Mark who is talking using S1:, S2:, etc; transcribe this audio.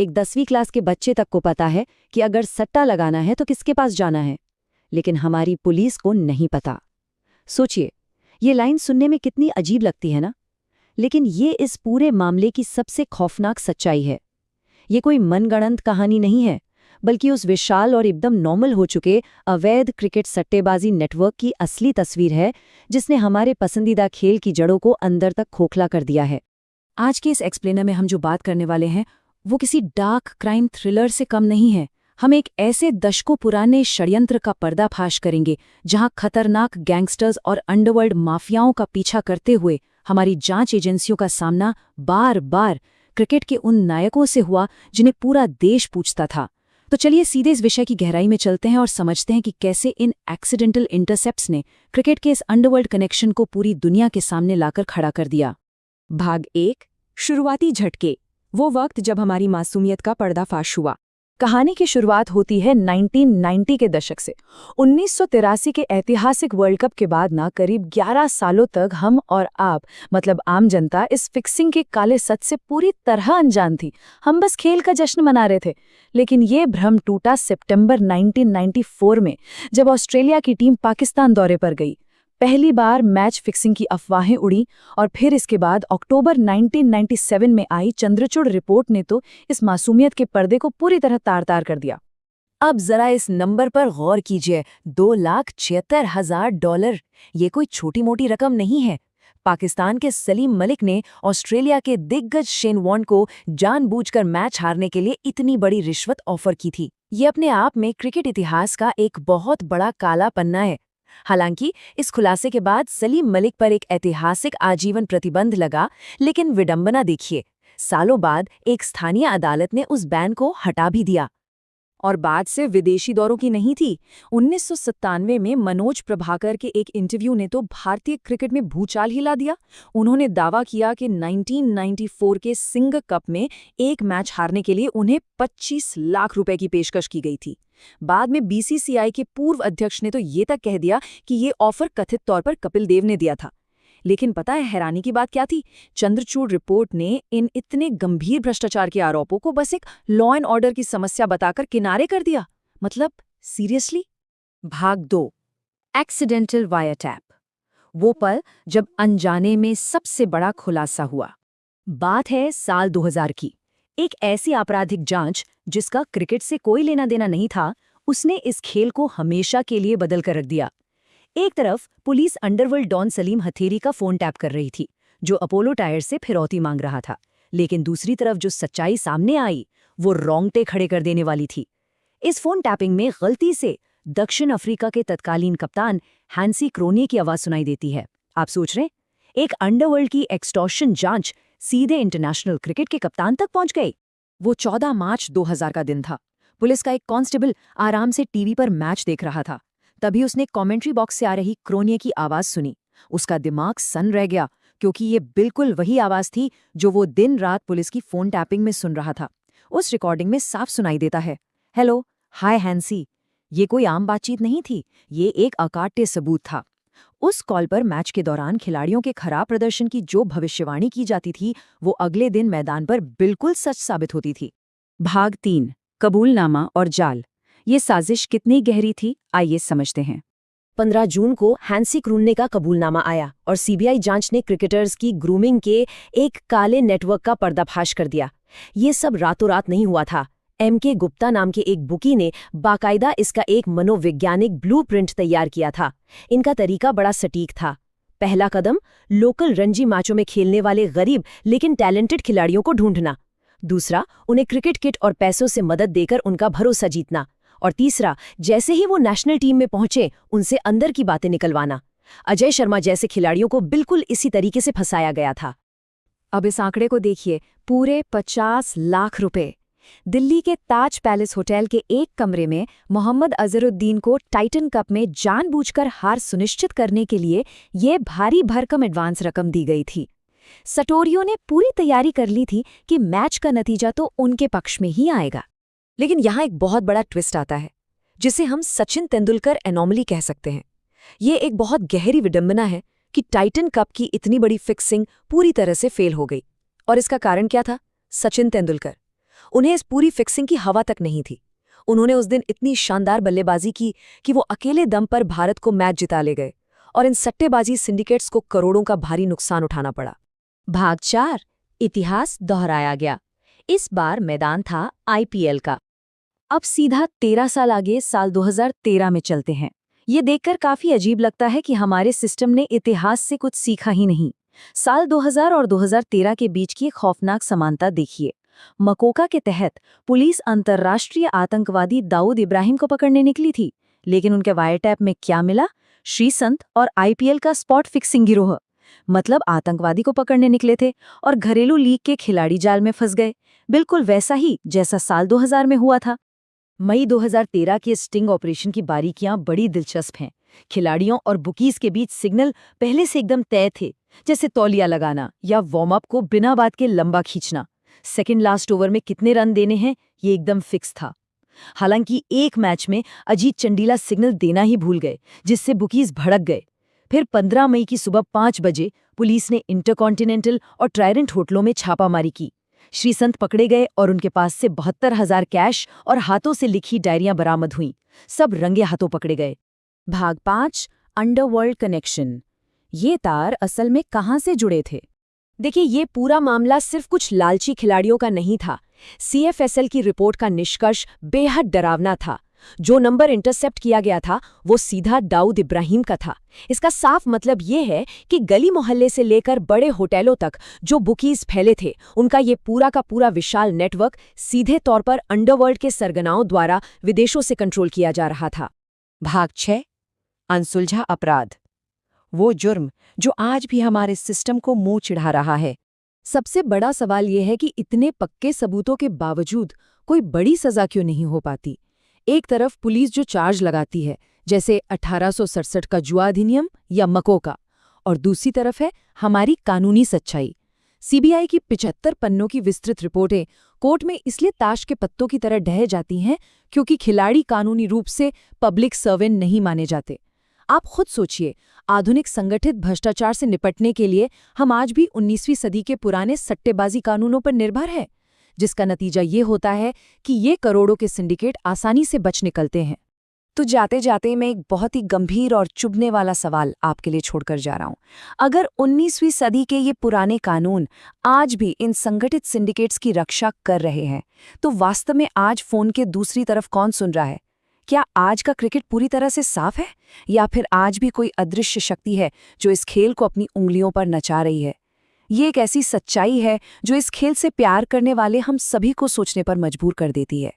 S1: एक 10वीं क्लास के बच्चे तक को पता है कि अगर सट्टा लगाना है तो किसके पास जाना है, लेकिन हमारी पुलिस को नहीं पता। सोचिए, ये लाइन सुनने में कितनी अजीब लगती है ना, लेकिन ये इस पूरे मामले की सबसे खौफनाक सच्चाई है। ये कोई मनगढ़ंत कहानी नहीं है, बल्कि उस विशाल और एकदम नॉर्मल हो चुके अवैध क्रिकेट सट्टेबाजी नेटवर्क की असली तस्वीर है, जिसने हमारे पसंदीदा खेल की जड़ों को अंदर तक खोखला कर दिया है। आज के इस एक्सप्लेनर में हम जो बात करने वाले हैं वो किसी डार्क क्राइम थ्रिलर से कम नहीं है। हम एक ऐसे दशकों पुराने षड्यंत्र का पर्दाफाश करेंगे जहां खतरनाक गैंगस्टर्स और अंडरवर्ल्ड माफियाओं का पीछा करते हुए हमारी जांच एजेंसियों का सामना बार बार क्रिकेट के उन नायकों से हुआ जिन्हें पूरा देश पूछता था। तो चलिए सीधे इस विषय की गहराई में चलते हैं और समझते हैं कि कैसे इन एक्सीडेंटल इंटरसेप्ट्स ने क्रिकेट के इस अंडरवर्ल्ड कनेक्शन को पूरी दुनिया के सामने लाकर खड़ा कर दिया। भाग 1, शुरुआती झटके। वो वक्त जब हमारी मासूमियत का पर्दाफाश हुआ। कहानी की शुरुआत होती है 1990 के दशक से। 1983 के ऐतिहासिक वर्ल्ड कप के बाद करीब 11 सालों तक हम और आप, मतलब आम जनता, इस फिक्सिंग के काले सच से पूरी तरह अनजान थी। हम बस खेल का जश्न मना रहे थे। लेकिन ये भ्रम टूटा सितंबर 1994 में, जब ऑस्ट्रेलिया की टीम पाकिस्तान दौरे पर गई। पहली बार मैच फिक्सिंग की अफवाहें उड़ी और फिर इसके बाद अक्टूबर 1997 में आई चंद्रचूड़ रिपोर्ट ने तो इस मासूमियत के पर्दे को पूरी तरह तार-तार कर दिया। अब जरा इस नंबर पर गौर कीजिए, $2,76,000। ये कोई छोटी मोटी रकम नहीं है। पाकिस्तान के सलीम मलिक ने ऑस्ट्रेलिया के दिग्गज शेन वॉर्न को जानबूझकर मैच हारने के लिए इतनी बड़ी रिश्वत ऑफर की थी। ये अपने आप में क्रिकेट इतिहास का एक बहुत बड़ा काला पन्ना है। हालांकि इस खुलासे के बाद सलीम मलिक पर एक ऐतिहासिक आजीवन प्रतिबंध लगा, लेकिन विडंबना देखिए, सालों बाद एक स्थानीय अदालत ने उस बैन को हटा भी दिया। और बात से विदेशी दौरों की नहीं थी। 1997 में मनोज प्रभाकर के एक इंटरव्यू ने तो भारतीय क्रिकेट में भूचाल हिला दिया। उन्होंने दावा किया कि 1994 के सिंग कप में एक मैच हारने के लिए उन्हें 25 लाख रुपए की पेशकश की गई थी। बाद में बीसीसीआई के पूर्व अध्यक्ष ने तो ये तक कह दिया कि ये ऑफर कथित तौर पर कपिल देव ने दिया था। लेकिन पता है हैरानी की बात क्या थी? चंद्रचूड़ रिपोर्ट ने इन इतने गंभीर भ्रष्टाचार के आरोपों को बस एक लॉ एंड ऑर्डर की समस्या बताकर किनारे कर दिया। मतलब सीरियसली? भाग 2, एक्सीडेंटल वायरटैप। वो पल जब अनजाने में सबसे बड़ा खुलासा हुआ। बात है साल 2000 की। एक ऐसी आपराधिक जांच जिसका क्रिकेट से कोई लेना देना नहीं था, उसने इस खेल को हमेशा के लिए बदल कर रख दिया। एक तरफ पुलिस अंडरवर्ल्ड डॉन सलीम हथेरी का फोन टैप कर रही थी, जो अपोलो टायर से फिरौती मांग रहा था। लेकिन दूसरी तरफ जो सच्चाई सामने आई वो रोंगटे खड़े कर देने वाली थी। इस फोन टैपिंग में गलती से दक्षिण अफ्रीका के तत्कालीन कप्तान हैंसी क्रोनिये की आवाज सुनाई देती है। आप सोच रहे, एक अंडरवर्ल्ड की एक्सटॉर्शन जांच सीधे इंटरनेशनल क्रिकेट के कप्तान तक पहुंच गई। वो 14 मार्च 2000 का दिन था। पुलिस का एक कांस्टेबल आराम से टीवी पर मैच देख रहा था। तभी उसने कमेंट्री बॉक्स से आ रही क्रोनिये की आवाज सुनी। उसका दिमाग सन रह गया, क्योंकि ये बिल्कुल वही आवाज थी जो वो दिन रात पुलिस की फोन टैपिंग में सुन रहा था। उस रिकॉर्डिंग में साफ सुनाई देता है, हेलो, हाय हैंसी। ये कोई आम बातचीत नहीं थी, ये एक अकाट्य सबूत था। उस कॉल पर मैच के दौरान खिलाड़ियों के खराब प्रदर्शन की जो भविष्यवाणी की जाती थी, वो अगले दिन मैदान पर बिल्कुल सच साबित होती थी। भाग 3, कबूलनामा और जाल। ये साजिश कितनी गहरी थी, आइए समझते हैं।
S2: 15 जून को हैंसी क्रोनिये का कबूलनामा आया और सीबीआई जांच ने क्रिकेटर्स की ग्रूमिंग के एक काले नेटवर्क का पर्दाफाश कर दिया। ये सब रातों रात नहीं हुआ था। एमके गुप्ता नाम के एक बुकी ने बाकायदा इसका एक मनोवैज्ञानिक ब्लूप्रिंट तैयार किया था। इनका तरीका बड़ा सटीक था। पहला कदम, लोकल रणजी मैचों में खेलने वाले गरीब लेकिन टैलेंटेड खिलाड़ियों को ढूंढना। दूसरा, उन्हें क्रिकेट किट और पैसों से मदद देकर उनका भरोसा जीतना। और तीसरा, जैसे ही वो नेशनल टीम में पहुंचे, उनसे अंदर की बातें निकलवाना। अजय शर्मा जैसे खिलाड़ियों को बिल्कुल इसी तरीके से फंसाया गया था।
S1: अब इस आंकड़े को देखिए, पूरे 50 लाख रुपए। दिल्ली के ताज पैलेस होटल के एक कमरे में मोहम्मद अजहरुद्दीन को टाइटन कप में जानबूझकर हार सुनिश्चित करने के लिए ये भारी भरकम एडवांस रकम दी गई थी। सटोरियो ने पूरी तैयारी कर ली थी कि मैच का नतीजा तो उनके पक्ष में ही आएगा।
S2: लेकिन यहाँ एक बहुत बड़ा ट्विस्ट आता है, जिसे हम सचिन तेंदुलकर एनोमली कह सकते हैं। ये एक बहुत गहरी विडंबना है कि टाइटन कप की इतनी बड़ी फिक्सिंग पूरी तरह से फेल हो गई। और इसका कारण क्या था? सचिन तेंदुलकर।
S1: उन्हें इस पूरी फिक्सिंग की हवा तक नहीं थी। उन्होंने उस दिन इतनी शानदार बल्लेबाजी की कि वो अकेले दम पर भारत को मैच जिता ले गए और इन सट्टेबाजी सिंडिकेट्स को करोड़ों का भारी नुकसान उठाना पड़ा।
S2: भाग 4 इतिहास दोहराया गया। इस बार मैदान था आईपीएल का।
S1: अब सीधा 13 साल आगे साल 2013 में चलते हैं। ये देखकर काफी अजीब लगता है कि हमारे सिस्टम ने इतिहास से कुछ सीखा ही नहीं। साल 2000 और 2013 के बीच की एक खौफनाक समानता देखिए। मकोका के तहत पुलिस अंतर्राष्ट्रीय आतंकवादी दाऊद इब्राहिम को पकड़ने निकली थी, लेकिन उनके वायरटैप में क्या मिला? श्रीसंत और आईपीएल का स्पॉट फिक्सिंग गिरोह। मतलब आतंकवादी को पकड़ने निकले थे और घरेलू लीग के खिलाड़ी जाल में फंस गए। बिल्कुल वैसा ही जैसा साल 2000 में हुआ था।
S2: मई 2013 के स्टिंग ऑपरेशन की बारीकियां बड़ी दिलचस्प हैं। खिलाड़ियों और बुकीज के बीच सिग्नल पहले से एकदम तय थे, जैसे तौलिया लगाना या वार्म अप को बिना बात के लंबा खींचना। सेकंड लास्ट ओवर में कितने रन देने हैं ये एकदम फिक्स था। हालांकि एक मैच में अजीत चंडीला सिग्नल देना ही भूल गए, जिससे बुकीज भड़क गए। फिर 15 मई की सुबह 5 बजे पुलिस ने इंटरकॉन्टिनेंटल और ट्रायडेंट होटलों में छापामारी की। श्रीसंत पकड़े गए और उनके पास से 72,000 कैश और हाथों से लिखी डायरियां बरामद हुईं। सब रंगे हाथों पकड़े गए। भाग 5 अंडरवर्ल्ड कनेक्शन। ये तार असल में कहां से जुड़े थे? देखिए, ये पूरा मामला सिर्फ कुछ लालची खिलाड़ियों का नहीं था। सीएफएसएल की रिपोर्ट का निष्कर्ष बेहद डरावना था। जो नंबर इंटरसेप्ट किया गया था वो सीधा दाऊद इब्राहिम का था। इसका साफ मतलब ये है कि गली मोहल्ले से लेकर बड़े होटलों तक जो बुकीज फैले थे, उनका ये पूरा का पूरा विशाल नेटवर्क सीधे तौर पर अंडरवर्ल्ड के सरगनाओं द्वारा विदेशों से कंट्रोल किया जा रहा था।
S1: भाग 6 अनसुलझा अपराध। वो जुर्म जो आज भी हमारे सिस्टम को मुंह चिढ़ा रहा है।
S2: सबसे बड़ा सवाल यह है कि इतने पक्के सबूतों के बावजूद कोई बड़ी सजा क्यों नहीं हो पाती। एक तरफ पुलिस जो चार्ज लगाती है, जैसे 1867 का जुआ अधिनियम या मकोका, और दूसरी तरफ है हमारी कानूनी सच्चाई। सीबीआई की 75 पन्नों की विस्तृत रिपोर्टें कोर्ट में इसलिए ताश के पत्तों की तरह ढह जाती हैं क्योंकि खिलाड़ी कानूनी रूप से पब्लिक सर्वेंट नहीं माने जाते। आप खुद सोचिए, आधुनिक संगठित भ्रष्टाचार से निपटने के लिए हम आज भी 19वीं सदी के पुराने सट्टेबाजी कानूनों पर निर्भर हैं, जिसका नतीजा ये होता है कि ये करोड़ों के सिंडिकेट आसानी से बच निकलते हैं।
S1: तो जाते जाते मैं एक बहुत ही गंभीर और चुभने वाला सवाल आपके लिए छोड़कर जा रहा हूं। अगर 19वीं सदी के ये पुराने कानून आज भी इन संगठित सिंडिकेट्स की रक्षा कर रहे हैं, तो वास्तव में आज फोन के दूसरी तरफ कौन सुन रहा है? क्या आज का क्रिकेट पूरी तरह से साफ है, या फिर आज भी कोई अदृश्य शक्ति है जो इस खेल को अपनी उंगलियों पर नचा रही है? ये एक ऐसी सच्चाई है जो इस खेल से प्यार करने वाले हम सभी को सोचने पर मजबूर कर देती है।